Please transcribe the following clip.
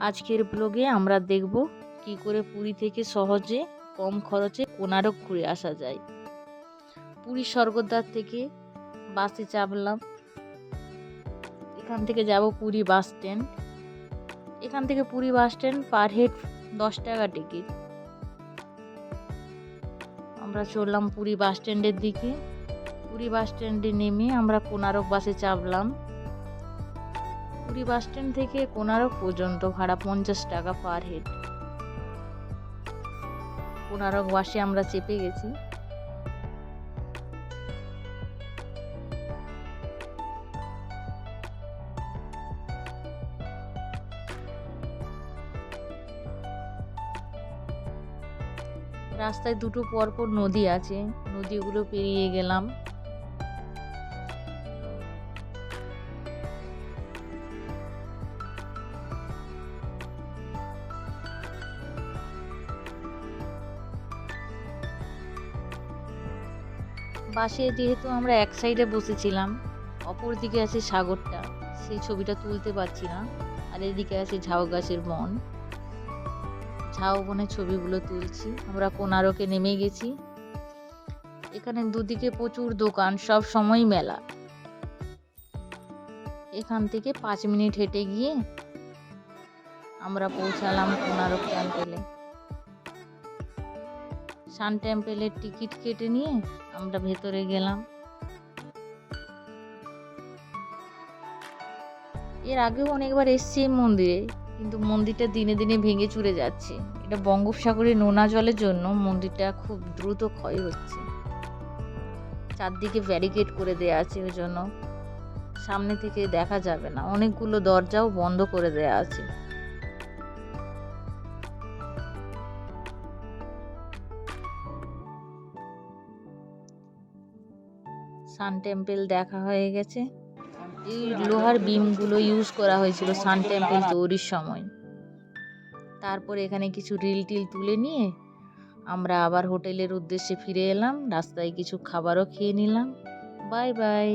আজকের ব্লগে আমরা দেখব কি করে পুরী থেকে সহজে কম খরচে কোণারক ঘুরে আসা যায়। পুরী স্বর্গদ্বার থেকে বাসে চাপলাম, এখান থেকে যাব পুরী বাস স্ট্যান্ড। এখান থেকে Puri bus stand per head 10 টাকা টিকিট। আমরা চললাম পুরী বাস স্ট্যান্ডের দিকে। পুরী বাস স্ট্যান্ডে নেমে আমরা কোণারক বাসে চাপলাম। পুরী বাস স্ট্যান্ড থেকে কোণারক পর্যন্ত ভাড়া 50 টাকা পার হেড। কোণারক বাসে আমরা চেপে গেছি। রাস্তায় দুটো পরপর নদী আছে, নদীগুলো পেরিয়ে গেলাম। বাসে যেহেতু আমরা এক সাইডে বসেছিলাম, অপর দিকে আছে সাগরটা, সেই ছবিটা তুলতে পারছি না। আর এদিকে আছে ঝাউ গাছের বন, ঝাউ বনের ছবিগুলো তুলছি। আমরা কোণারকে নেমে গেছি। এখানে দুদিকে প্রচুর দোকান, সব সময় মেলা। এখান থেকে 5 মিনিট হেঁটে গিয়ে আমরা পৌঁছালাম কোণারক টেম্পেলে। সান টেম্পেলের টিকিট কেটে নিয়ে আমরা ভেতরে গেলাম। এর আগেও অনেকবার এসছি এই মন্দিরে, কিন্তু মন্দিরটা দিনে দিনে ভেঙে চুরে যাচ্ছে। এটা বঙ্গোপসাগরের নোনা জলের জন্য মন্দিরটা খুব দ্রুত ক্ষয় হচ্ছে। চারদিকে ব্যারিকেড করে দেয়া আছে, ওই জন্য সামনে থেকে দেখা যাবে না। অনেকগুলো দরজাও বন্ধ করে দেয়া আছে। সান টেম্পল দেখা হয়ে গেছে। এই লোহার বিমগুলো ইউজ করা হয়েছিল সান টেম্পল তৈরির সময়। তারপর এখানে কিছু রিল টিল তুলে নিয়ে আমরা আবার হোটেলের উদ্দেশ্যে ফিরে এলাম। রাস্তায় কিছু খাবারও খেয়ে নিলাম। Bye bye.